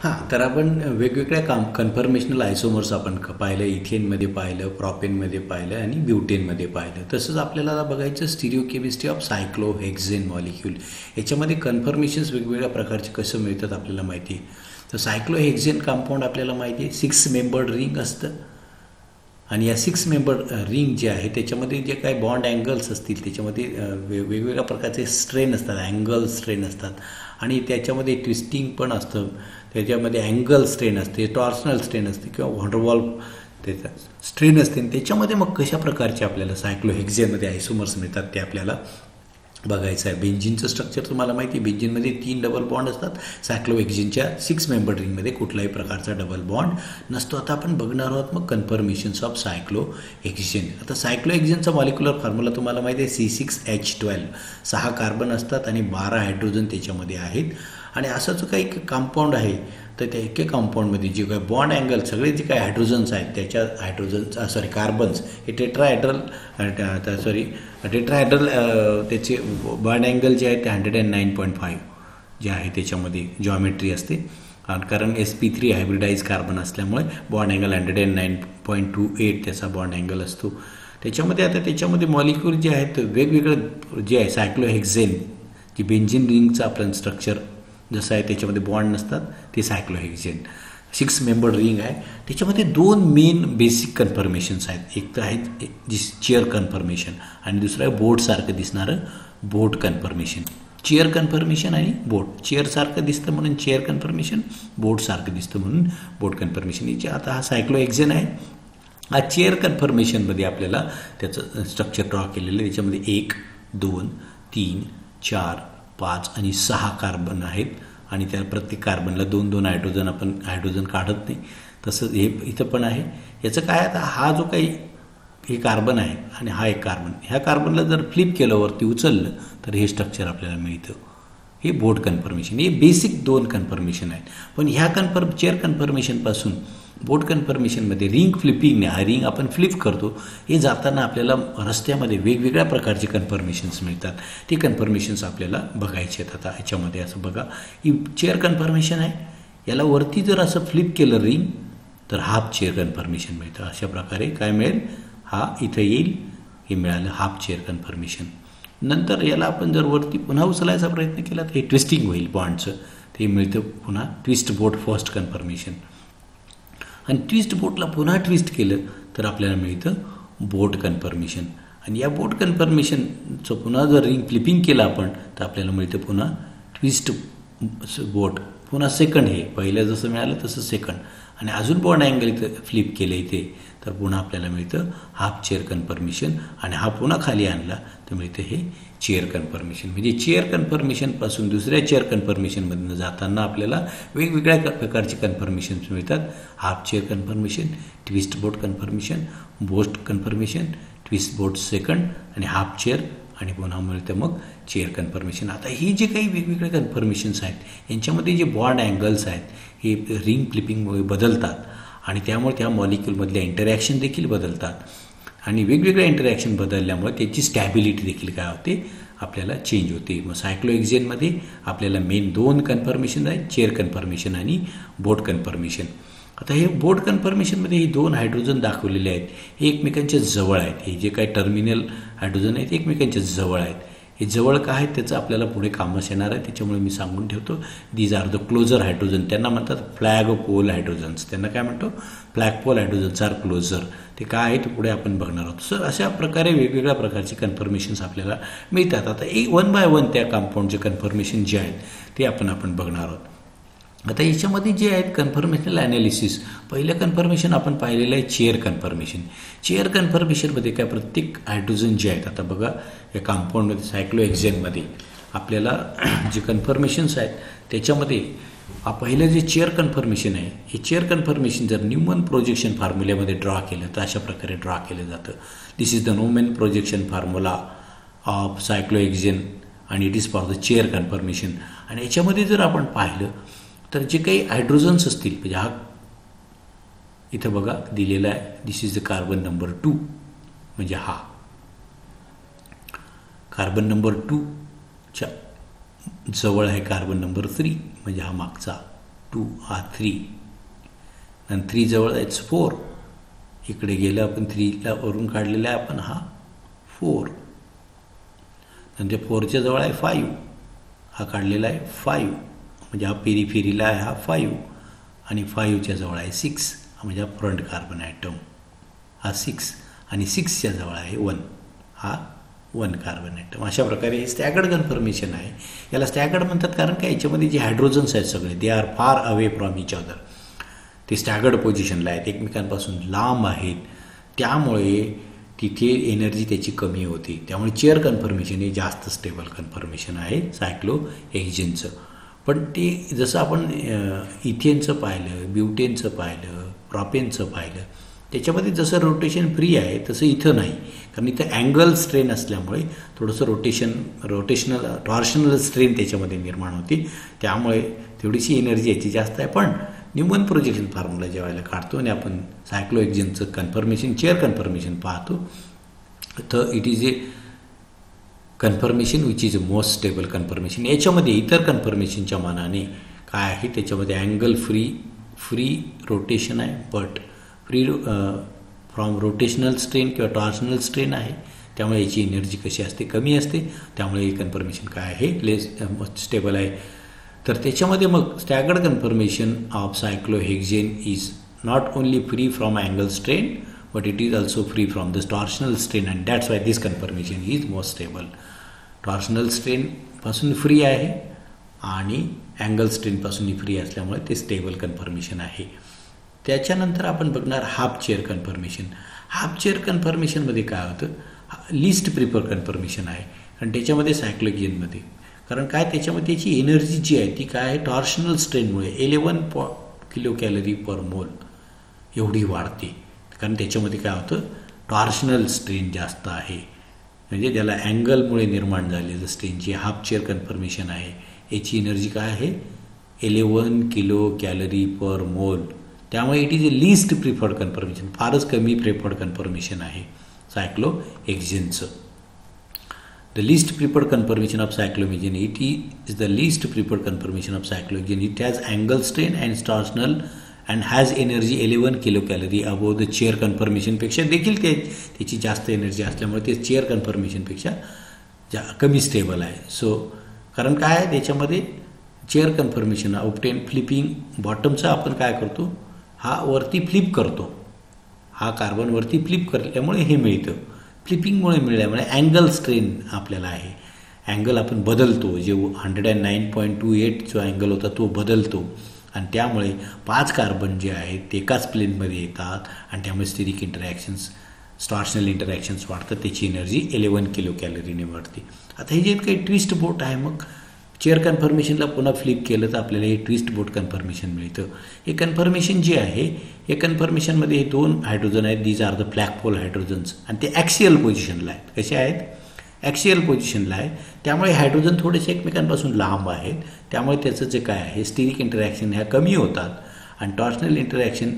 हां, तर आपण वेगवेगळ्या कन्फर्मेशनल आयसोमर्स आपण पाहिलं, इथेनमध्ये पाहिलं, प्रॉपेनमध्ये पाहिलं आणि ब्युटेनमध्ये पाहिलं. तसंच आपल्याला आता बघायचं स्टिरिओकेमिस्ट्री ऑफ सायक्लोहेक्झेन मॉलिक्यूल. याच्यामध्ये कन्फर्मेशन्स वेगवेगळ्या प्रकारचे कसं मिळतात आपल्याला माहिती आहे. तर सायक्लोहेक्झेन कंपाऊंड आपल्याला माहिती आहे 6 मेंबर्ड रिंग असतं आणि या 6 मेंबर रिंग जे आहे त्याच्यामध्ये जे काही बॉन्ड अँगल्स असतील त्याच्यामध्ये वेगवेगळ्या प्रकारचे स्ट्रेन असतात, अँगल स्ट्रेन असतात आणि त्याच्यामध्ये ट्विस्टिंग पण असतं, त्याच्यामध्ये अँगल स्ट्रेन असते, टॉर्सनल स्ट्रेन असते किंवा व्हॉन्डरवॉल त्याचा स्ट्रेन असते. आणि त्याच्यामध्ये मग कशा प्रकारचे आपल्याला सायक्लोहेक्झेनमध्ये आयसोमर्स मिळतात ते आपल्याला बघायचं आहे. बेंझिनचं स्ट्रक्चर तुम्हाला माहिती आहे, बेंझिनमध्ये 3 डबल बॉन्ड असतात. सायक्लोहेक्झेनच्या 6 मेंबर रिंगमध्ये कुठल्याही प्रकारचा डबल बॉन्ड नसतो. आता आपण बघणार आहोत मग कन्फर्मेशन्स ऑफ सायक्लोहेक्झेन. आता सायक्लोहेक्झेनचा मॉलिक्युलर फॉर्म्युला तुम्हाला माहिती आहे C6H12. 6 कार्बन असतात आणि 12 हायड्रोजन त्याच्यामध्ये आहेत. आणि असा जो काही कंपाऊंड आहे तर त्या एके कंपाऊंडमध्ये जे काही बॉन्ड अँगल सगळे जे काही हायड्रोजन्स आहेत त्याच्या कार्बन्स हे टेट्राहायड्रल त्याचे बॉन्ड अँगल जे आहे ते 109.5 जे आहे त्याच्यामध्ये जॉमेट्री असते. कारण sp3 हायब्रिडाइज कार्बन असल्यामुळे बॉन्ड अँगल 109.28 त्याचा बॉन्ड अँगल असतो. त्याच्यामध्ये आता त्याच्यामध्ये मॉलिक्यूल जे आहेत वेगवेगळं जे आहे सायक्लोहेक्झेन जी बेंझिन रिंगचं आपलं स्ट्रक्चर जसं आहे त्याच्यामध्ये बॉन्ड नसतात ते सायक्लोहेक्झेन 6 मेंबर रिंग आहे. त्याच्यामध्ये 2 मेन बेसिक कन्फर्मेशन्स आहेत. एक तर आहेत जी चेअर कन्फर्मेशन आणि दुसरं आहे बोटसारखं दिसणारं बोट कन्फर्मेशन. चेअर कन्फर्मेशन आणि बोट, चेअरसारखं दिसतं म्हणून चेअर कन्फर्मेशन, बोटसारखं दिसतं म्हणून बोट कन्फर्मेशन. याचे आता हा सायक्लोहेक्झेन आहे. हा चेअर कन्फर्मेशनमध्ये आपल्याला त्याचं स्ट्रक्चर ड्रॉ केलेलं आहे. त्याच्यामध्ये 1, 2, 3, 4, 5 आणि 6 कार्बन आहेत आणि त्या प्रत्येक कार्बनला 2-2 हायड्रोजन आपण हायड्रोजन काढत नाही. तसंच हे इथं पण आहे. याचं काय आता हा जो काही हे कार्बन आहे आणि हा एक कार्बन, ह्या कार्बनला जर फ्लिप केलं वरती उचललं तर हे स्ट्रक्चर आपल्याला मिळतं. हे बोट कन्फर्मेशन, हे बेसिक 2 कन्फर्मेशन आहेत. पण ह्या चेअर कन्फर्मेशनपासून बोट कन्फर्मेशनमध्ये रिंग फ्लिपिंगने हा रिंग आपण फ्लिप करतो. हे जाताना आपल्याला रस्त्यामध्ये वेगवेगळ्या प्रकारचे कन्फर्मेशन्स मिळतात. ते कन्फर्मेशन्स आपल्याला बघायचे आहेत. आता ह्याच्यामध्ये असं बघा, ही चेअर कन्फर्मेशन आहे. याला वरती जर असं फ्लिप केलं रिंग तर हाफ चेअर कन्फर्मेशन मिळतं. अशा प्रकारे काय मिळेल, हा इथं येईल, हे मिळालं हाफ चेअर कन्फर्मेशन. नंतर याला आपण जर वरती पुन्हा उचलायचा प्रयत्न केला तर हे ट्विस्टिंग होईल बॉन्डचं, ते मिळतं पुन्हा ट्विस्ट बोट फर्स्ट कन्फर्मेशन. आणि ट्विस्ट बोटला पुन्हा ट्विस्ट केलं तर आपल्याला मिळतं बोट कन्फर्मेशन. आणि या बोट कन्फर्मेशनचं पुन्हा जर रिंग फ्लिपिंग केलं आपण तर आपल्याला मिळतं पुन्हा ट्विस्ट बोट, पुन्हा सेकंड, हे पहिलं जसं मिळालं तसं सेकंड. आणि अजून बॉन्ड अँगल इथं फ्लिप केलं इथे तर पुन्हा आपल्याला मिळतं हाफ चेअर कन्फर्मेशन. आणि हा पुन्हा खाली आणला तर मिळतं हे चेअर कन्फर्मेशन. म्हणजे चेअर कन्फर्मेशनपासून दुसऱ्या चेअर कन्फर्मेशनमधून जाताना आपल्याला वेगवेगळ्या प्रकारचे कन्फर्मेशन्स मिळतात. हाफ चेअर कन्फर्मेशन, ट्विस्ट बोट कन्फर्मेशन, बोट कन्फर्मेशन, ट्विस्ट बोट सेकंड आणि हाफ चेअर आणि पुन्हा मिळतं मग चेअर कन्फर्मेशन. आता ही जे काही वेगवेगळे कन्फर्मेशन्स आहेत यांच्यामध्ये जे बॉन्ड अँगल्स आहेत हे रिंग फ्लिपिंगमुळे बदलतात आणि त्यामुळे त्या मॉलिक्यूलमधल्या इंटरॅक्शन देखील बदलतात. आणि वेगवेगळ्या इंटरॅक्शन बदलल्यामुळे त्याची स्टॅबिलिटी देखील काय होते, आपल्याला चेंज होते. मग सायक्लोहेक्झेनमध्ये आपल्याला मेन 2 कन्फर्मेशन आहेत, चेअर कन्फर्मेशन आणि बोट कन्फर्मेशन. आता हे बोट कन्फर्मेशनमध्ये हे 2 हायड्रोजन दाखवलेले आहेत, हे एकमेकांच्या जवळ आहेत. हे जे काही टर्मिनल हायड्रोजन आहेत एकमेकांच्या जवळ आहेत. हे जवळ काय आहेत त्याचं आपल्याला पुढे कामच येणार आहे, त्याच्यामुळे मी सांगून ठेवतो. These are the closer hydrogen, त्यांना म्हणतात फ्लॅग पोल हायड्रोजन्स. त्यांना काय म्हणतो, flag pole hydrogens are closer. ते काय आहे ते पुढे आपण बघणार आहोत. सर अशा प्रकारे वेगवेगळ्या प्रकारचे कन्फर्मेशन्स आपल्याला मिळतात. आता 1 बाय 1 त्या कंपाऊंडचे कन्फर्मेशन जे आहेत ते आपण बघणार आहोत. आता याच्यामध्ये जे आहेत कन्फर्मेशनल ॲनालिसिस, पहिलं कन्फर्मेशन आपण पाहिलेलं आहे चेअर कन्फर्मेशन. चेअर कन्फर्मेशनमध्ये काय प्रत्येक हायड्रोजन जे आहेत, आता बघा या कंपाऊंडमध्ये सायक्लोहेक्झेनमध्ये आपल्याला जे कन्फर्मेशन्स आहेत त्याच्यामध्ये पहिलं जे चेअर कन्फर्मेशन आहे, हे चेअर कन्फर्मेशन जर न्यूमन प्रोजेक्शन फॉर्म्युल्यामध्ये ड्रॉ केलं तर अशा प्रकारे ड्रॉ केलं जातं. This is the Newman projection formula of cyclohexane आणि it is for the chair conformation. आणि याच्यामध्ये जर आपण पाहिलं तर जे काही हायड्रोजन्स असतील, म्हणजे हा इथं बघा दिलेला आहे, दिस इज द कार्बन नंबर 2, म्हणजे हा कार्बन नंबर 2च्या जवळ आहे कार्बन नंबर 3, म्हणजे हा मागचा 2 हा 3 आणि 3 जवळ इट्स 4. इकडे गेलं आपण 3ला वरून काढलेला आहे आपण हा 4. नंतर 4च्या जवळ आहे 5 हा काढलेला आहे 5 म्हणजे हा पेरिफेरीला आहे हा 5 आणि 5च्या जवळ आहे 6 म्हणजे हा फ्रंट कार्बन ॲटम हा 6 आणि 6च्या जवळ आहे 1 हा 1 कार्बन ॲटम. अशा प्रकारे हे स्टॅगर्ड कन्फर्मेशन आहे. याला स्टॅगर्ड म्हणतात कारण काय याच्यामध्ये जे हायड्रोजन्स आहेत सगळे they are far away from each other. ते स्टॅगर्ड पोझिशनला आहेत एकमेकांपासून लांब आहेत त्यामुळे तिथे एनर्जी त्याची कमी होते. त्यामुळे चेअर कन्फर्मेशन हे जास्त स्टेबल कन्फर्मेशन आहे सायक्लोहेक्झेनचं. पण ते जसं आपण इथेनचं पाहिलं ब्युटेनचं पाहिलं प्रॉपेनचं पाहिलं त्याच्यामध्ये जसं रोटेशन फ्री आहे तसं इथं नाही कारण इथं अँगल स्ट्रेन असल्यामुळे थोडंसं रोटेशनल टॉर्शनल स्ट्रेन त्याच्यामध्ये निर्माण होते त्यामुळे थोडीशी एनर्जी याची जास्त आहे. पण न्यूमन प्रोजेक्शन फॉर्म्युला जेव्हा काढतो आणि आपण सायक्लोहेक्झेनचं कन्फर्मेशन चेअर कन्फर्मेशन पाहतो तर it is a conformation which is a most stable conformation. याच्यामध्ये इतर कन्फर्मेशनच्या मानाने काय आहे त्याच्यामध्ये अँगल फ्री रोटेशन आहे but free from rotational strain किंवा टॉर्शनल स्ट्रेन आहे त्यामुळे याची एनर्जी कशी असते कमी असते त्यामुळे हे कन्फर्मेशन काय आहे लेस स्टेबल आहे. तर त्याच्यामध्ये मग staggered conformation of cyclohexane is not only free from angle strain but it is also free from the torsional strain and that's why this conformation is most stable. Torsional स्ट्रेनपासून free आहे आणि angle स्ट्रेनपासूनही free असल्यामुळे ते stable confirmation आहे. त्याच्यानंतर आपण बघणार half chair conformation. Half chair कन्फर्मेशनमध्ये काय होतं लिस्ट प्रिफर कन्फर्मेशन आहे कारण त्याच्यामध्ये सायक्लोहेक्झेनमध्ये कारण काय त्याच्यामध्ये त्याची एनर्जी जी आहे ती काय आहे टॉर्शनल स्ट्रेनमुळे 11 किलो कॅलरी पर मोल एवढी वाढते कारण त्याच्यामध्ये काय होतं टॉर्शनल स्ट्रेन जास्त आहे म्हणजे त्याला अँगलमुळे निर्माण झालेलं स्ट्रेनची हाफ चेअर कन्फर्मेशन आहे. याची एनर्जी काय आहे 11 किलो कॅलरी पर मोल त्यामुळे it is a least preferred conformation फारच कमी प्रिफर्ड कन्फर्मेशन आहे सायक्लोहेक्झेनचं. The least preferred conformation of cyclohexane it is the least preferred conformation of cyclohexane. It has angle strain and torsional and has energy 11 kilo calorie above the chair कन्फर्मेशनपेक्षा देखील त्याची जास्त energy असल्यामुळे ते chair कन्फर्मेशनपेक्षा कमी stable आहे. So कारण काय आहे त्याच्यामध्ये चेअर कन्फर्मेशन ऑब्टेन फ्लिपिंग बॉटमचा आपण काय करतो हा वरती फ्लिप करतो हा कार्बन वरती फ्लिप करल्यामुळे हे मिळतं. फ्लिपिंगमुळे मिळाल्यामुळे अँगल स्ट्रेन आपल्याला आहे अँगल आपण बदलतो जे 109.28 जो अँगल होता तो बदलतो आणि त्यामुळे 5 कार्बन जे आहेत ते एकाच प्लेनमध्ये येतात आणि त्यामुळे स्टिरिक इंटरॅक्शन्स टॉर्शनल इंटरॅक्शन्स वाढतात त्याची एनर्जी 11 किलो कॅलरीने वाढते. आता हे जे काही ट्विस्ट बोट आहे मग चेअर कन्फर्मेशनला पुन्हा फ्लिप केलं तर आपल्याला हे ट्विस्ट बोट कन्फर्मेशन मिळतं. हे कन्फर्मेशन जे आहे हे कन्फर्मेशनमध्ये हे 2 हायड्रोजन आहेत these are the black pole hydrogens आणि ते ॲक्सियल पोझिशनला आहेत. कसे आहेत ॲक्सियल पोझिशनला आहे त्यामुळे हायड्रोजन थोडेसे एकमेकांपासून लांब आहेत त्यामुळे त्याचं जे काय आहे स्टिरिक इंटरॅक्शन ह्या कमी होतात आणि टॉर्शनल इंटरॅक्शन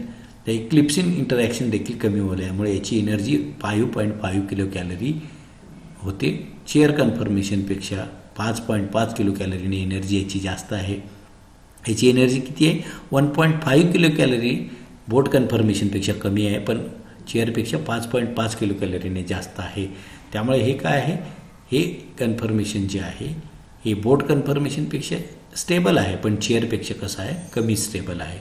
इक्लिप्सिंग इंटरॅक्शन देखील कमी होल्यामुळे याची एनर्जी 5.5 किलो कॅलरी होते. चेअर कन्फर्मेशनपेक्षा 5.5 किलो कॅलरीने एनर्जी याची जास्त आहे. याची एनर्जी किती आहे 1.5 किलो कॅलरी बोट कन्फर्मेशनपेक्षा कमी आहे पण चेअरपेक्षा 5.5 किलो कॅलरीने जास्त आहे. त्यामुळे हे काय आहे हे कन्फर्मेशन जे आहे हे बोट कन्फर्मेशनपेक्षा स्टेबल आहे पण चेअरपेक्षा कसं आहे कमी स्टेबल आहे.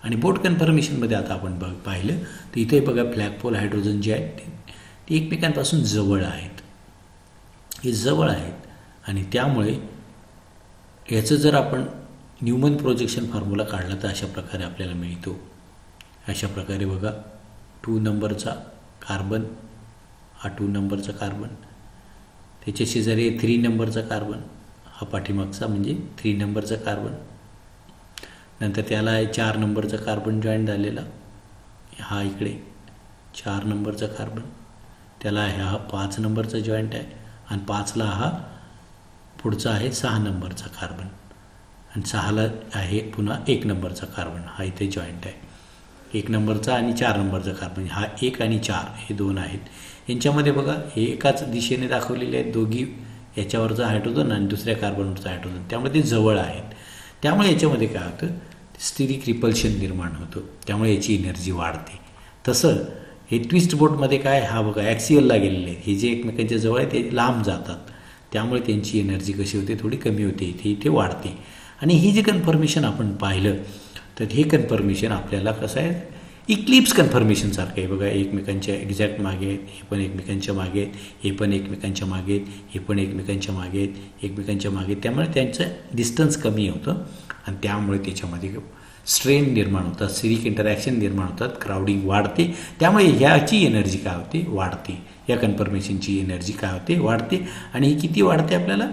आणि बोट कन्फर्मेशनमध्ये आता आपण पाहिलं तर इथे बघा ब्लॅक पोल हायड्रोजन जे आहेत ते एकमेकांपासून जवळ आहेत हे जवळ आहेत आणि त्यामुळे याचं जर आपण न्यूमन प्रोजेक्शन फॉर्म्युला काढला तर अशा प्रकारे आपल्याला मिळतो. अशा प्रकारे बघा 2 नंबरचा कार्बन हा 2 नंबरचा कार्बन त्याच्या शेजारी 3 नंबरचा कार्बन हा पाठीमागचा म्हणजे 3 नंबरचा कार्बन नंतर त्याला 4 नंबरचा कार्बन जॉईन झालेला हा इकडे 4 नंबरचा कार्बन त्याला हा 5 नंबरचा जॉईंट आहे आणि 5ला हा पुढचा आहे 6 नंबरचा कार्बन आणि 6ला आहे पुन्हा 1 नंबरचा कार्बन हा इथे जॉईंट आहे. 1 नंबरचा आणि 4 नंबरचा कार्बन हा 1 आणि 4 हे 2 आहेत. यांच्यामध्ये बघा हे एकाच दिशेने दाखवलेले आहेत दोघी याच्यावरचा हायड्रोजन आणि दुसऱ्या कार्बनवरचा हायड्रोजन त्यामुळे ते जवळ आहेत. त्यामुळे याच्यामध्ये काय होतं स्टिरिक रिपल्शन निर्माण होतं, त्यामुळे याची एनर्जी वाढते. तसं हे ट्विस्ट बोटमध्ये काय, हा बघा ॲक्सियलला गेलेले आहेत, हे जे एकमेकांच्या जवळ आहे ते लांब जातात, त्यामुळे त्यांची एनर्जी कशी होते, थोडी कमी होते, इथे वाढते. आणि ही जे कन्फर्मेशन आपण पाहिलं तर हे कन्फर्मेशन आपल्याला कसं आहे, इक्लिप्स कन्फर्मेशनसारखं आहे. बघा एकमेकांच्या एक्झॅक्ट मागे आहेत, हे पण एकमेकांच्या मागे आहेत, हे पण एकमेकांच्या मागे आहेत, हे पण एकमेकांच्या मागे आहेत, एकमेकांच्या मागे आहेत, त्यामुळे त्यांचं डिस्टन्स कमी होतं आणि त्यामुळे त्याच्यामध्ये स्ट्रेन निर्माण होतात, स्टिरिक इंटरॅक्शन निर्माण होतात, क्राउडिंग वाढते, त्यामुळे ह्याची एनर्जी काय होते, वाढते. या कन्फर्मेशनची एनर्जी काय होते, वाढते. आणि ही किती वाढते आपल्याला,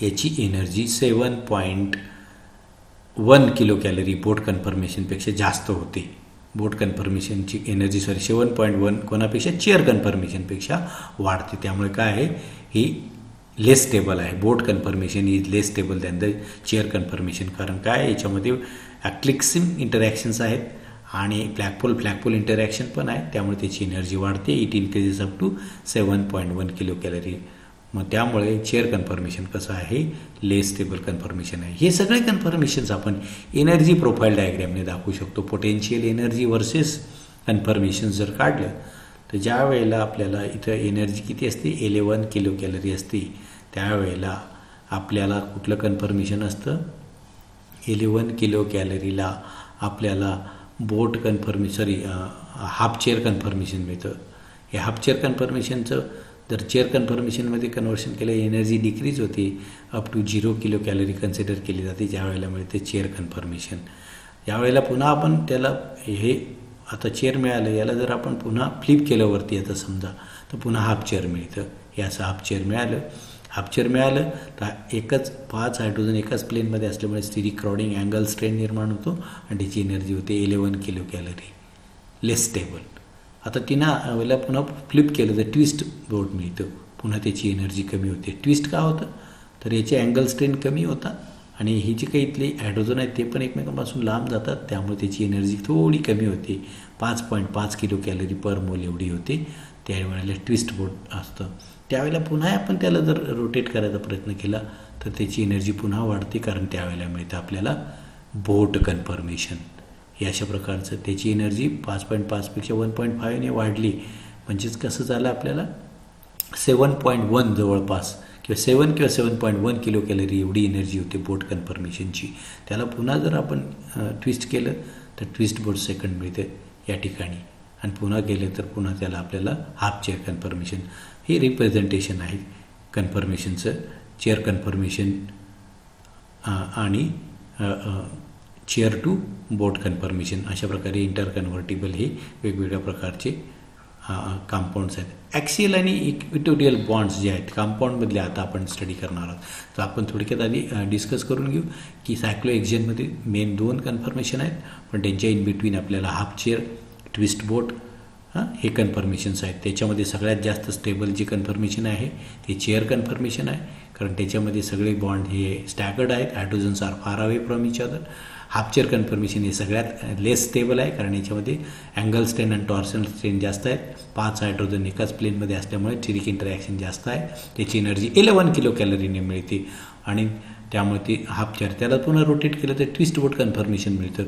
याची एनर्जी 7.1 किलो कॅलरी बोट कन्फर्मेशनपेक्षा जास्त होते. बोट कन्फर्मेशनची एनर्जी 7.1 कोणापेक्षा, चेअर कन्फर्मेशनपेक्षा वाढते. त्यामुळे काय आहे, ही लेस स्टेबल आहे. Boat conformation is less stable than the chair conformation. कारण काय, याच्यामध्ये ॲक्लिक्सिम इंटरॅक्शन्स आहेत आणि फ्लॅगपोल इंटरॅक्शन पण आहे, त्यामुळे त्याची एनर्जी वाढते. It increases up to 7.1 kilo calorie. मग त्यामुळे चेअर कन्फर्मेशन कसं आहे, लेस स्टेबल कन्फर्मेशन आहे. हे सगळे कन्फर्मेशन्स आपण एनर्जी प्रोफाईल डायग्रॅमने दाखवू शकतो. पोटेन्शियल एनर्जी वर्सेस कन्फर्मेशन जर काढलं तर ज्या वेळेला आपल्याला इथं एनर्जी किती असते, 11 किलो कॅलरी असते, त्यावेळेला आपल्याला कुठलं कन्फर्मेशन असतं, 11 किलो कॅलरीला आपल्याला बोट हाफ चेअर कन्फर्मेशन मिळतं. हे हाफ चेअर कन्फर्मेशनचं जर चेअर कन्फर्मेशनमध्ये कन्व्हर्शन केलं, एनर्जी डिक्रीज होते, up to 0 kilo calorie consider केली जाते, ज्या वेळेला मिळते चेअर कन्फर्मेशन. यावेळेला पुन्हा आपण त्याला हे आता चेअर मिळालं, याला जर आपण पुन्हा फ्लिप केलं वरती आता समजा, तर पुन्हा हाफ चेअर मिळतं. हे असं हाफ चेअर मिळालं तर एकच 5 हायड्रोजन एकाच प्लेनमध्ये असल्यामुळे स्टिरिक क्राउडिंग अँगल स्ट्रेन निर्माण होतो आणि त्याची एनर्जी होते 11 किलो कॅलरी, लेस स्टेबल. आता वेळेला पुन्हा फ्लिप केलं तर ट्विस्ट बोट मिळतं, पुन्हा त्याची एनर्जी कमी होते. ट्विस्ट का होतं, तर याचे अँगल स्ट्रेन कमी होतात आणि ही जी काही इथली हायड्रोजन आहेत ते पण एकमेकांपासून लांब जातात, त्यामुळे त्याची एनर्जी थोडी कमी होते. 5.5 किलो कॅलरी पर मोल एवढी होते. त्यावेळेला ट्विस्ट बोट असतं. त्यावेळेला पुन्हा आपण त्याला जर रोटेट करायचा प्रयत्न केला तर त्याची एनर्जी पुन्हा वाढते, कारण त्यावेळेला मिळतं आपल्याला बोट कन्फर्मेशन. हे अशा प्रकारचं त्याची एनर्जी 5.5पेक्षा 1.5ने वाढली, म्हणजेच कसं झालं आपल्याला 7.1 जवळपास किंवा 7.1 किलो कॅलरी एवढी एनर्जी होते बोट कन्फर्मेशनची. त्याला पुन्हा जर आपण ट्विस्ट केलं तर ट्विस्ट बोट सेकंड मिळते या ठिकाणी, आणि पुन्हा गेलं तर पुन्हा त्याला आपल्याला हाफ चेअर कन्फर्मेशन. हे रिप्रेझेंटेशन आहे कन्फर्मेशनचं, चेअर कन्फर्मेशन आणि चेअर टू बोट कन्फर्मेशन. अशा प्रकारे इंटरकन्व्हर्टिबल हे वेगवेगळ्या प्रकारचे कंपाऊंड्स आहेत. ॲक्सियल आणि इक्विटोरियल बॉन्ड्स जे आहेत कंपाऊंडमधले आता आपण स्टडी करणार आहोत. तर आपण थोडक्यात आधी डिस्कस करून घेऊ की सायक्लोहेक्झेनमध्ये मेन 2 कन्फर्मेशन आहेत, पण त्यांच्या इन बिटवीन आपल्याला हाफ चेअर, ट्विस्ट बोट हे कन्फर्मेशन्स आहेत. त्याच्यामध्ये सगळ्यात जास्त स्टेबल जी कन्फर्मेशन आहे ते चेअर कन्फर्मेशन आहे, कारण त्याच्यामध्ये सगळे बॉन्ड हे स्टॅगर्ड आहेत, hydrogens are far away from each other. Half chair conformation हे सगळ्यात लेस स्टेबल आहे, कारण याच्यामध्ये अँगल स्ट्रेन आणि टॉर्शनल स्ट्रेन जास्त आहेत. 5 हायड्रोजन एकाच प्लेनमध्ये असल्यामुळे स्टिरिक इंटरॅक्शन जास्त आहे. त्याची एनर्जी 11 किलो कॅलरीने मिळते आणि त्यामुळे ते हाफ चेअर. त्याला पुन्हा रोटेट केलं तर ट्विस्ट बोट कन्फर्मेशन मिळतं.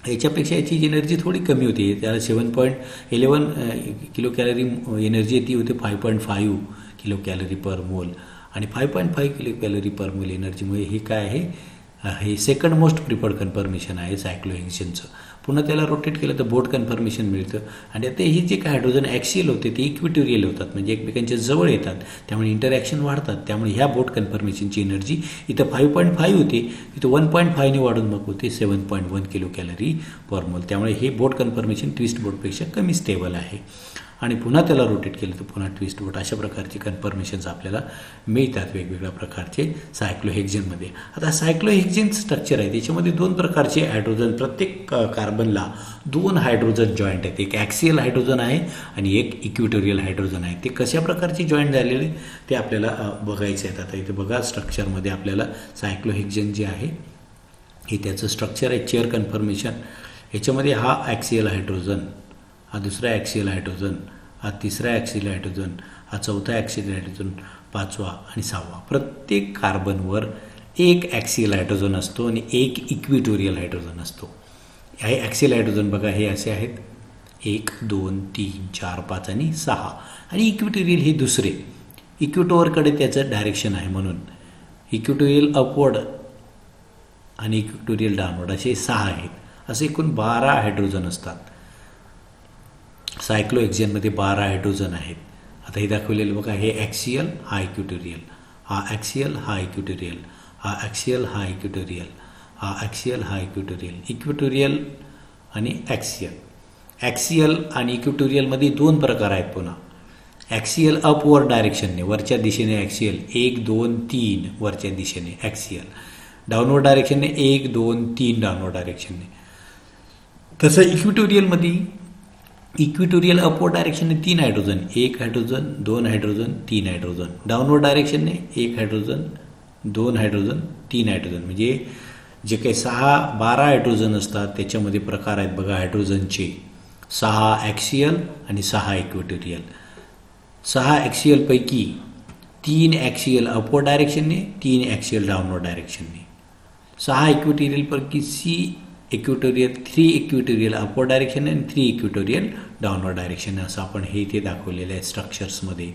याच्यापेक्षा याची एनर्जी थोडी कमी होती. त्याला 7.11 किलो कॅलरी एनर्जी ती होते 5.5 किलो कॅलरी पर मोल, आणि 5.5 किलो कॅलरी पर मोल एनर्जीमुळे हे काय आहे, हे सेकंड मोस्ट प्रिफर्ड कन्फर्मेशन आहे सायक्लोहेक्झेनचं. पुन्हा त्याला रोटेट केलं तर बोट कन्फर्मेशन मिळतं. आणि आता ही जे काय हायड्रोजन ॲक्सियल होते ते इक्विटोरियल होतात, म्हणजे एकमेकांच्या जवळ येतात, त्यामुळे इंटरॅक्शन वाढतात. त्यामुळे ह्या बोट कन्फर्मेशनची एनर्जी इथं 5.5 होती, इथं 1.5ने वाढून मग होते 7.1 किलो कॅलरी पर मोल. त्यामुळे हे बोट कन्फर्मेशन ट्विस्ट बोटपेक्षा कमी स्टेबल आहे. आणि पुन्हा त्याला रोटेट केलं तर पुन्हा ट्विस्ट बोट. अशा प्रकारचे कन्फर्मेशन्स आपल्याला मिळतात वेगवेगळ्या प्रकारचे सायक्लोहेक्झेनमध्ये. आता सायक्लोहेक्झेन स्ट्रक्चर आहे, त्याच्यामध्ये 2 प्रकारचे हायड्रोजन, प्रत्येक कार्बनला 2 हायड्रोजन जॉईंट आहेत. एक ॲक्सियल हायड्रोजन आहे आणि एक इक्विटोरियल हायड्रोजन आहे. ते कशा प्रकारचे जॉईंट झालेले ते आपल्याला बघायचे आहेत. आता इथे बघा स्ट्रक्चरमध्ये आपल्याला सायक्लोहेक्झेन जे आहे हे त्याचं स्ट्रक्चर आहे. चेअर कन्फर्मेशन ह्याच्यामध्ये हा ॲक्सियल हायड्रोजन, हा दुसरा ॲक्सियल हायड्रोजन, हा तिसरा ॲक्सियल हायड्रोजन, हा चौथा ॲक्सियल हायड्रोजन, 5वा आणि 6वा. प्रत्येक कार्बनवर एक ॲक्सियल हायड्रोजन असतो आणि एक इक्विटोरियल हायड्रोजन असतो. हे ॲक्सियल हायड्रोजन बघा हे असे आहेत 1 2 3 4 5 आणि 6 आणि इक्विटोरियल हे दुसरे इक्विटोरकडे त्याचं डायरेक्शन आहे म्हणून इक्विटोरियल अपवर्ड आणि इक्विटोरियल डाऊनवर्ड असे 6 आहेत. असे एकूण 12 हायड्रोजन असतात. सायक्लोहेक्झेनमध्ये 12 हायड्रोजन आहेत. आता हे दाखवलेलं बघा हे ॲक्सियल हा इक्विटोरियल हा ॲक्सियल हा इक्विटोरियल हा ॲक्सियल हा इक्विटोरियल हा ॲक्सियल हा इक्विटोरियल आणि ॲक्सियल आणि इक्विटोरियलमध्ये 2 प्रकार आहेत पुन्हा. ॲक्सियल अपवर्ड डायरेक्शनने वरच्या दिशेने ॲक्सियल 1 2 3 वरच्या दिशेने ॲक्सियल डाऊनवर्ड डायरेक्शनने 1 2 3 डाऊनवर्ड डायरेक्शनने. तसं इक्विटोरियल अपवर्ड डायरेक्शनने 3 hydrogen 1 hydrogen 2 hydrogen 3 hydrogen downward डायरेक्शनने 1 हायड्रोजन 2 हायड्रोजन 3 हायड्रोजन म्हणजे जे काही 12 हायड्रोजन असतात त्याच्यामध्ये प्रकार आहेत बघा हायड्रोजनचे 6 ॲक्सियल आणि 6 इक्विटोरियल. 6 ॲक्सियलपैकी 3 ॲक्सियल अपवर्ड डायरेक्शनने 3 ॲक्सियल डाऊनवर्ड डायरेक्शनने. 6 इक्विटोरियलपैकी 3 इक्विटोरियल अपवर्ड डायरेक्शन आणि 3 इक्विटोरियल डाऊनवर्ड डायरेक्शन असं आपण हे इथे दाखवलेलं आहे स्ट्रक्चर्समध्ये.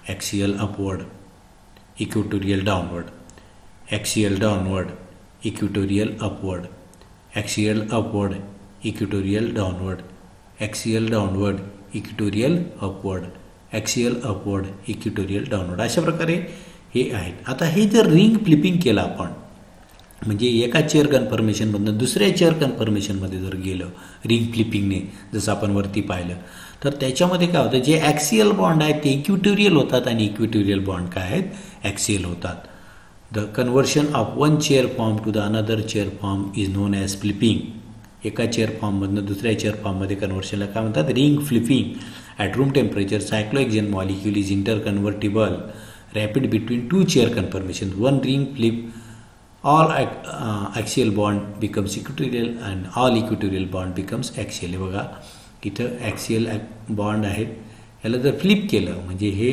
Axial upward equatorial downward axial downward equatorial upward axial upward equatorial downward axial downward equatorial upward axial upward equatorial downward अशा प्रकारे हे आहेत. आता हे जर रिंग फ्लिपिंग केलं आपण म्हणजे एका चेअर कन्फर्मेशनमधून दुसऱ्या चेअर कन्फर्मेशनमध्ये जर गेलं रिंग फ्लिपिंगने जसं आपण वरती पाहिलं तर त्याच्यामध्ये काय होतं जे ॲक्सियल बॉन्ड आहेत ते इक्विटोरियल होतात आणि इक्विटोरियल बॉन्ड काय आहेत ॲक्सियल होतात. The conversion of one chair form to the another chair form is known as flipping. एका चेअर फॉर्ममधनं दुसऱ्या चेअर फॉर्ममध्ये कन्व्हर्शनला काय म्हणतात ring flipping. At room temperature cyclohexane molecule is interconvertible rapid between 2 chair conformation. One ring flip all axial bond becomes equatorial and all equatorial bond becomes axial. हे बघा इथं ॲक्सियल बॉन्ड आहेत याला जर फ्लिप केलं म्हणजे हे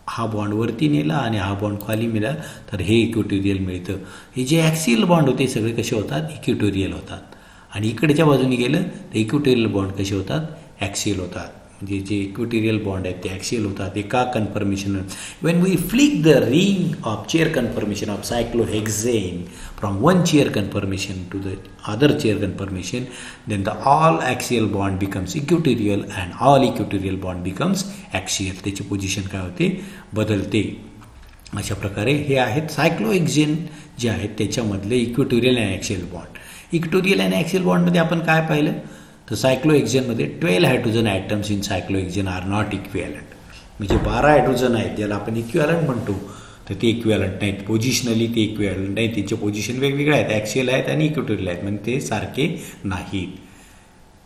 हा बॉन्ड वरती नेला आणि हा बॉन्ड खाली मिळाला तर हे इक्विटोरियल मिळतं. हे जे ॲक्सियल बॉन्ड होते सगळे कसे होतात इक्विटोरियल होतात आणि इकडच्या बाजूने गेलं तर इक्विटोरियल बॉन्ड कसे होतात ॲक्सियल होतात. म्हणजे जे इक्विटोरियल बॉन्ड आहेत ते ॲक्सियल होतात एका conformation. When we flick the ring of chair conformation of cyclohexane from one chair conformation to the other chair conformation then the all axial bond becomes equatorial and all equatorial bond becomes axial. त्याची position काय होते बदलते. अशा प्रकारे हे आहेत सायक्लोहेक्झेन जे आहेत त्याच्यामधले equatorial and axial bond. Equatorial and axial बॉन्डमध्ये आपण काय पाहिलं तर सायक्लोहेक्झेनमध्ये 12 hydrogen atoms in cyclohexane are not equivalent. म्हणजे 12 हायड्रोजन आहेत ज्याला आपण इक्विवॅलंट म्हणतो तर ते इक्विवॅलंट नाहीत. पोझिशनली ते इक्विवॅलंट नाहीत. त्यांचे पोझिशन वेगवेगळे आहेत ॲक्सियल आहेत आणि इक्विटोरियल आहेत म्हणजे ते सारखे नाहीत.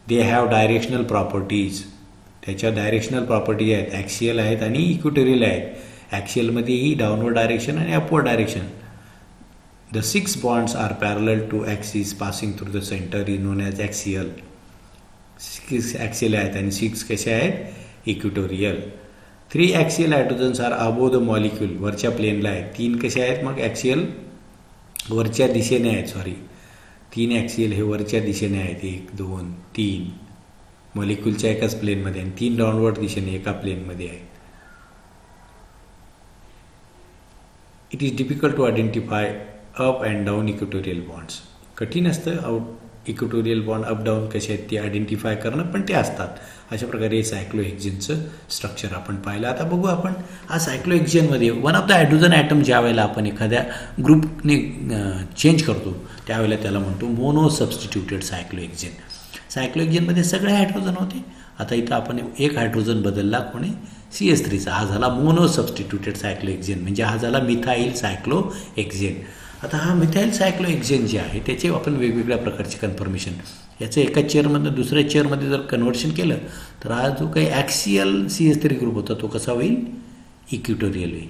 They have directional properties. त्याच्या डायरेक्शनल प्रॉपर्टीज आहेत ॲक्सियल आहेत आणि इक्विटोरियल आहेत. ॲक्सियलमध्येही डाऊनवर्ड डायरेक्शन आणि upward direction. The 6 bonds are parallel to axis passing through the centre is known as axial. 6 axial आहेत आणि 6 कसे आहेत equatorial. 3 axial hydrogens are above the molecule वरच्या प्लेनला आहेत. 3 कसे आहेत मग ॲक्सियल वरच्या दिशेने आहेत 3 ॲक्सियल हे वरच्या दिशेने आहेत 1 2 3 मॉलिक्यूलच्या एकाच प्लेनमध्ये आणि 3 डाऊनवर्ड दिशेने एका प्लेनमध्ये आहेत. It is difficult to identify up and down equatorial bonds. कठीण असतं इक्विटोरियल बॉन्ड अप डाऊन कसे आहेत ते आयडेंटिफाय करणं पण ते असतात. अशा प्रकारे सायक्लोहेक्झेनचं स्ट्रक्चर आपण पाहिलं. आता बघू आपण हा सायक्लोहेक्झेनमध्ये one of the hydrogen atom ज्या वेळेला आपण एखाद्या ग्रुपने चेंज करतो त्यावेळेला त्याला म्हणतो मोनो सबस्टिट्यूटेड सायक्लोहेक्झेन. सायक्लोहेक्झेनमध्ये सगळे हायड्रोजन होते. आता इथं आपण एक हायड्रोजन बदलला कोणी CS3चा. हा झाला मोनो सबस्टिट्यूटेड सायक्लोहेक्झेन म्हणजे हा झाला मिथाईल सायक्लोहेक्झेन. आता हा मिथाईल सायक्लोहेक्झेन जे आहे त्याचे आपण वेगवेगळ्या प्रकारचे कन्फर्मेशन याचं एका चेअरमधनं दुसऱ्या चेअरमध्ये जर कन्व्हर्शन केलं तर हा जो काही ॲक्सियल CS3 ग्रुप होता तो कसा होईल इक्विटोरियल होईल.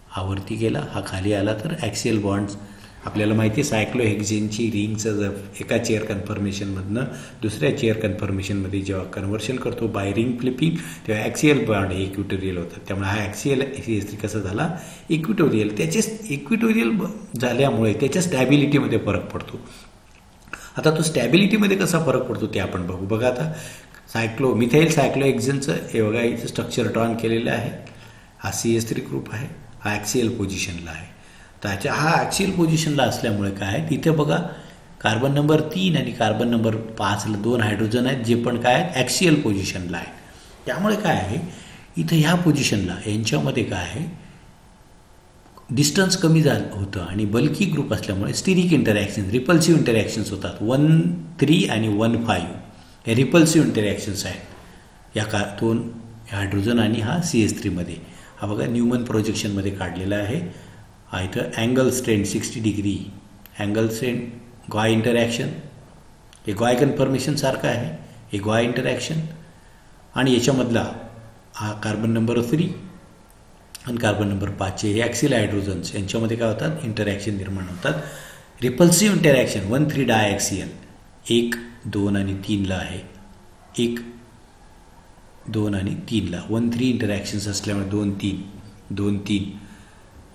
हा वरती गेला हा खाली आला तर ॲक्सियल बॉन्ड्स आपल्याला माहिती आहे सायक्लोहेक्झेनची रिंगचं जर एका चेअर कन्फर्मेशनमधनं दुसऱ्या चेअर कन्फर्मेशनमध्ये जेव्हा कन्व्हर्शन करतो बाय रिंग फ्लिपिंग तेव्हा ॲक्सियल बॉन्ड हे इक्विटोरियल होतात. त्यामुळे हा ॲक्सियल CS3 कसा झाला इक्विटोरियल. त्याचेच इक्विटोरियल झाल्यामुळे त्याच्या स्टॅबिलिटीमध्ये फरक पडतो. आता तो स्टॅबिलिटीमध्ये कसा फरक पडतो ते आपण बघू. बघा आता मिथाईल सायक्लोहेक्झेनचं हे बघा इथं स्ट्रक्चर ड्रॉन केलेलं आहे. हा CS3 ग्रुप आहे, हा ॲक्सियल पोझिशनला आहे. त्याच्या हा ॲक्सियल पोझिशनला असल्यामुळे काय आहे तिथे बघा कार्बन नंबर 3 आणि कार्बन नंबर 5ला 2 हायड्रोजन आहेत जे पण काय आहेत ॲक्सियल पोझिशनला आहेत. त्यामुळे काय आहे इथं ह्या पोझिशनला यांच्यामध्ये काय आहे डिस्टन्स कमी झालं होतं आणि बल्की ग्रुप असल्यामुळे स्टिरिक इंटरॅक्शन रिपल्सिव्ह इंटरॅक्शन्स होतात. 1,3 आणि 1,5 हे रिपल्सिव्ह इंटरॅक्शन्स आहेत या दोन हायड्रोजन आणि हा CS3मध्ये. हा बघा न्यूमन प्रोजेक्शनमध्ये काढलेला आहे. हा इथं angle strain 60 degree angle strain Gouy interaction हे गॉय कन्फर्मेशन सारखं आहे. हे गॉय इंटरॅक्शन आणि याच्यामधला हा कार्बन नंबर 3 आणि कार्बन नंबर 5चे हे ॲक्सिल हायड्रोजन्स यांच्यामध्ये काय होतात इंटरॅक्शन निर्माण होतात. रिपल्सिव्ह इंटरॅक्शन 1,3 डायॲक्सियल 1, 2 आणि 3ला आहे. 1, 2 आणि 3ला 1,3 इंटरॅक्शन्स असल्यामुळे 2, 3 2, 3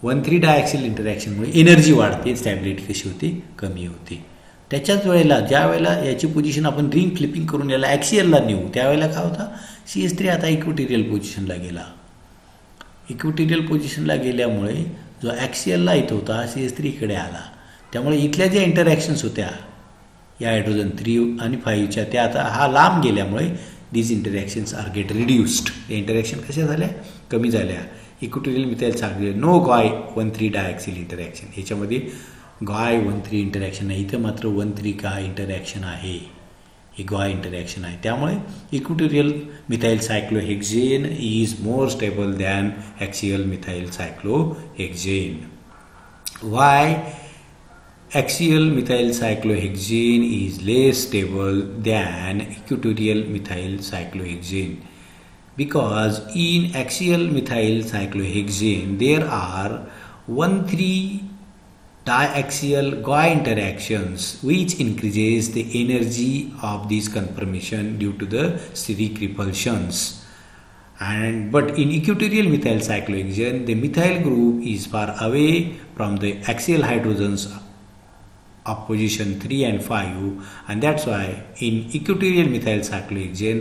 1,3 डायॲक्सियल इंटरॅक्शनमुळे एनर्जी वाढते. स्टॅबिलिटी कशी होते कमी होते. त्याच्याच वेळेला ज्या वेळेला याची पोझिशन आपण रिंग फ्लिपिंग करून याला ॲक्सियलला नेऊ त्यावेळेला काय होता CS3 आता इक्विटोरियल पोझिशनला गेला. इक्विटोरियल पोझिशनला गेल्यामुळे जो ॲक्सियलला येत होता CS3 इकडे आला. त्यामुळे इथल्या ज्या इंटरॅक्शन्स होत्या या हायड्रोजन 3 आणि 5च्या त्या आता हा लांब गेल्यामुळे these interactions are get reduced. या इंटरॅक्शन कशा झाल्या कमी झाल्या. इक्विटोरियल मिथाईल सांगले नो गॉय 1,3 डायॲक्सिल इंटरॅक्शन ह्याच्यामध्ये गॉय 1,3 इंटरॅक्शन नाही. इथं मात्र 1,3 काय इंटरॅक्शन आहे हे गॉय इंटरॅक्शन आहे. त्यामुळे equatorial methyl cyclohexane is more stable than axial methyl cyclohexane. Why axial methyl cyclohexane is less stable than equatorial methyl cyclohexane? Because in axial methyl cyclohexane there are 1,3 diaxial GOI interactions which increases the energy of this conformation due to the steric repulsions. But in equatorial methyl cyclohexane the methyl group is far away from the axial hydrogens of position 3 and 5, and that's why in equatorial methyl cyclohexane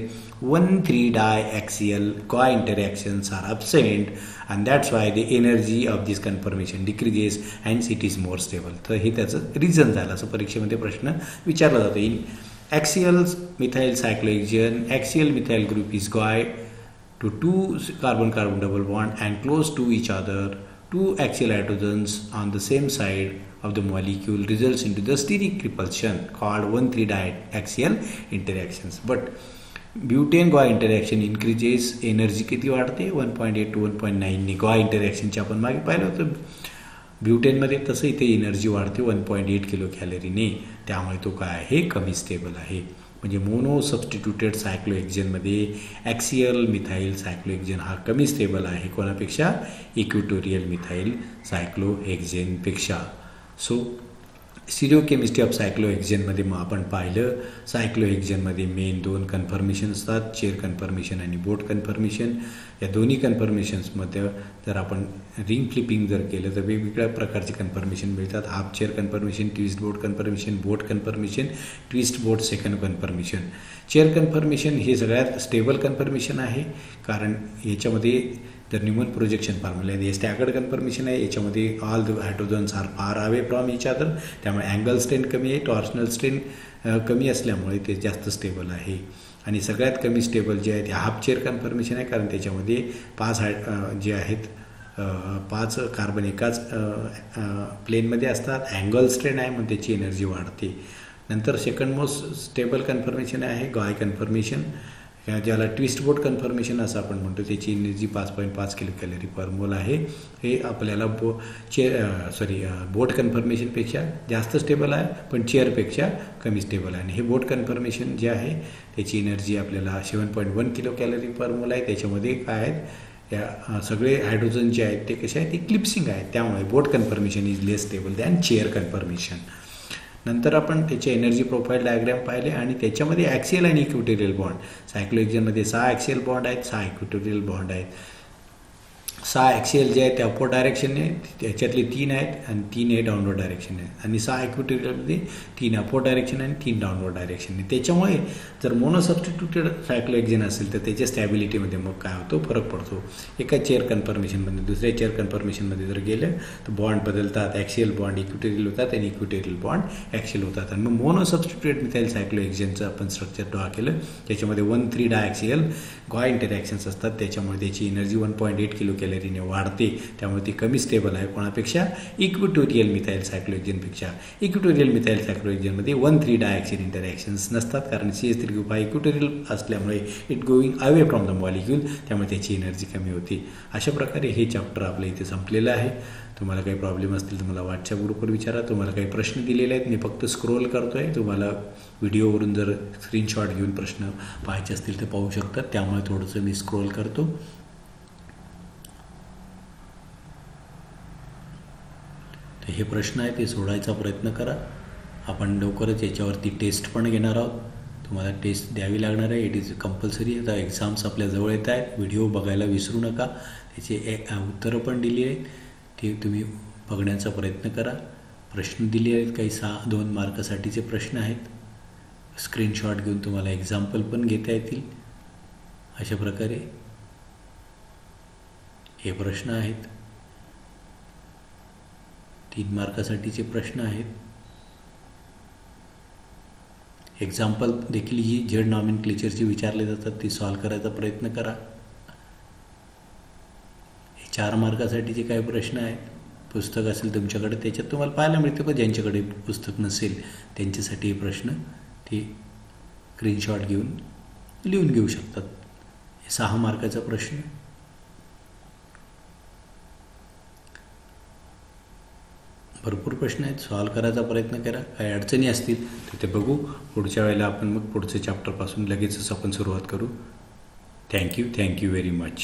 1,3 diaxial GOI interactions are absent, and that's why the energy of this conformation decreases, hence it is more stable. तर हे त्याचं reason झालं असं परीक्षेमध्ये प्रश्न विचारला जातो. In axial methyl cyclohexane axial methyl group is GOI to 2 carbon-carbon double bond and close to each other. 2 axial hydrogens on the same side of the molecule results into the steric repulsion called 1,3 diaxial interactions. But butane GOI interaction increases energy किती वाढते 1.8 to 1.9 ने. GOI interaction आपण मागे पाहिलं होतं ब्युटेनमध्ये तसं इथे energy वाढते 1.8 किलो कॅलरीने. त्यामुळे तो काय आहे कमी स्टेबल आहे. म्हणजे मोनो सबस्टिट्यूटेड सायक्लोहेक्झेनमध्ये ॲक्सियल मिथाईल सायक्लोहेक्झेन हा कमी स्टेबल आहे कोणापेक्षा इक्विटोरियल मिथाईल सायक्लोहेक्झेनपेक्षा. सो स्टिरिओकेमिस्ट्री ऑफ सायक्लोहेक्झेनमध्ये मग आपण पाहिलं सायक्लोहेक्झेनमध्ये मेन 2 कन्फर्मेशन असतात चेअर कन्फर्मेशन आणि बोट कन्फर्मेशन. या दोन्ही कन्फर्मेशन्समध्ये जर आपण रिंग फ्लिपिंग जर केलं तर वेगवेगळ्या प्रकारचे कन्फर्मेशन मिळतात. हाफ चेअर कन्फर्मेशन ट्विस्ट बोट कन्फर्मेशन बोट कन्फर्मेशन ट्विस्ट बोट सेकंड कन्फर्मेशन. चेअर कन्फर्मेशन हे सगळ्यात स्टेबल कन्फर्मेशन आहे कारण याच्यामध्ये जर न्यूमन प्रोजेक्शन फॉर्म्युला आहे हे स्टॅगर्ड कन्फर्मेशन आहे. याच्यामध्ये all the hydrogens are far away from each other त्यामुळे अँगल स्ट्रेन कमी आहे टॉर्शनल स्ट्रेन कमी असल्यामुळे ते जास्त स्टेबल आहे. आणि सगळ्यात कमी स्टेबल जे आहे ते हाफ चेअर कन्फर्मेशन आहे कारण त्याच्यामध्ये 5 जे आहेत 5 कार्बन एकाच प्लेनमध्ये असतात. अँगल स्ट्रेन आहे म्हणून त्याची एनर्जी वाढते. नंतर सेकंड मोस्ट स्टेबल कन्फर्मेशन आहे गॉय कन्फर्मेशन ज्याला ट्विस्ट बोट कन्फर्मेशन असं आपण म्हणतो. त्याची एनर्जी 5.5 किलो कॅलरी पर मोल आहे. हे आपल्याला बोट कन्फर्मेशनपेक्षा जास्त स्टेबल आहे पण चेअरपेक्षा कमी स्टेबल आहे. आणि हे बोट कन्फर्मेशन जे आहे त्याची एनर्जी आपल्याला 7.1 किलो कॅलरी पर मोल आहे. त्याच्यामध्ये काय आहेत या सगळे हायड्रोजन जे आहेत ते कसे आहेत, इक्लिप्सिंग आहेत. त्यामुळे boat conformation is less stable than chair conformation. नंतर आपण त्याचे एनर्जी प्रोफाईल डायग्राम पाहिले आणि त्याच्यामध्ये ॲक्सियल आणि इक्विटोरियल बॉन्ड. सायक्लोहेक्झेनमध्ये 6 ॲक्सियल बॉन्ड आहेत, 6 इक्विटोरियल बॉन्ड आहेत. 6 ॲक्सियल जे आहेत ते अपवर्ड डायरेक्शनने, त्याच्यातले 3 आहेत आणि 3 हे डाऊनवर्ड डायरेक्शनने, आणि 6 इक्विटोरियलमध्ये 3 अपवर्ड डायरेक्शन आणि 3 डाऊनवर्ड डायरेक्शनने. त्याच्यामुळे जर मोनोसबस्टिट्यूटेड सायक्लोहेक्झेन असेल तर त्याच्या स्टॅबिलिटीमध्ये मग काय होतो, फरक पडतो. एका चेअर कन्फर्मेशनमध्ये दुसऱ्या चेअर कन्फर्मेशनमध्ये जर गेलं तर बॉन्ड बदलतात, ॲक्सियल बॉन्ड इक्विटोरियल होतात आणि इक्विटोरियल बॉन्ड ॲक्सियल होतात. आणि मग मोनोसबस्टिट्यूटेड मिथाइल सायक्लोहेक्झेनचं आपण स्ट्रक्चर ड्रॉ केलं. त्याच्यामध्ये 1,3 डायॲक्सियल गॉ इंटरॅक्शन्स असतात. त्याच्यामुळे त्याची एनर्जी 1.8 किलो कॅलरीने वाढते. त्यामुळे ती कमी स्टेबल आहे कोणापेक्षा, इक्विटोरियल मिथाइल सायक्लोहेक्झेनपेक्षा. इक्विटोरियल मिथाइल सायक्लोहेक्झेनमध्ये 1,3 डायॲक्सियल इंटरॅक्शन्स नसतात, कारण CH3 ग्रुप हा इक्विटोरियल असल्यामुळे it going away from the molecule, त्यामुळे त्याची एनर्जी कमी होते. अशा प्रकारे हे चॅप्टर आपलं इथे संपलेलं आहे. तुम्हाला काही प्रॉब्लेम असतील तर मला व्हॉट्सअप ग्रुपवर विचारा. तुम्हाला काही प्रश्न दिलेले आहेत, मी फक्त स्क्रोल करतो आहे. तुम्हाला व्हिडिओवरून जर स्क्रीनशॉट घेऊन प्रश्न पाहायचे असतील तर पाहू शकतात. त्यामुळे थोडंसं मी स्क्रोल करतो. तर हे प्रश्न आहे ते सोडायचा प्रयत्न करा. आपण लवकरच याच्यावरती टेस्ट पण घेणार आहोत. तुम्हाला टेस्ट द्यावी लागणार आहे. It is compulsory. आता एक्झाम्स आपल्या जवळ येत आहेत. व्हिडिओ बघायला विसरू नका. त्याचे उत्तरं पण दिली आहेत, ते तुम्ही बघण्याचा प्रयत्न करा. प्रश्न दिले आहेत, काही 2 मार्कासाठीचे प्रश्न आहेत. स्क्रीनशॉट घेऊन तुम्हाला एक्झाम्पल पण घेता येतील. अशा प्रकारे हे प्रश्न आहेत. 3 मार्कासाठीचे प्रश्न आहेत. एक्झाम्पल देखील ही झेड नॉमेनक्लेचरची विचारले जातात, ती सॉल्व करायचा प्रयत्न करा. हे 4 मार्कासाठीचे काही प्रश्न आहेत. पुस्तक असेल तुमच्याकडे त्याच्यात तुम्हाला पाहायला मिळते, पण ज्यांच्याकडे पुस्तक नसेल त्यांच्यासाठी हे प्रश्न ते स्क्रीनशॉट घेऊन लिहून घेऊ शकतात. 6 मार्काचा प्रश्न. भरपूर प्रश्न आहेत, सॉल्व करायचा प्रयत्न करा. काही अडचणी असतील तर ते बघू. पुढच्या वेळेला आपण मग पुढच्या चॅप्टरपासून लगेचच आपण सुरुवात करू. Thank you very much.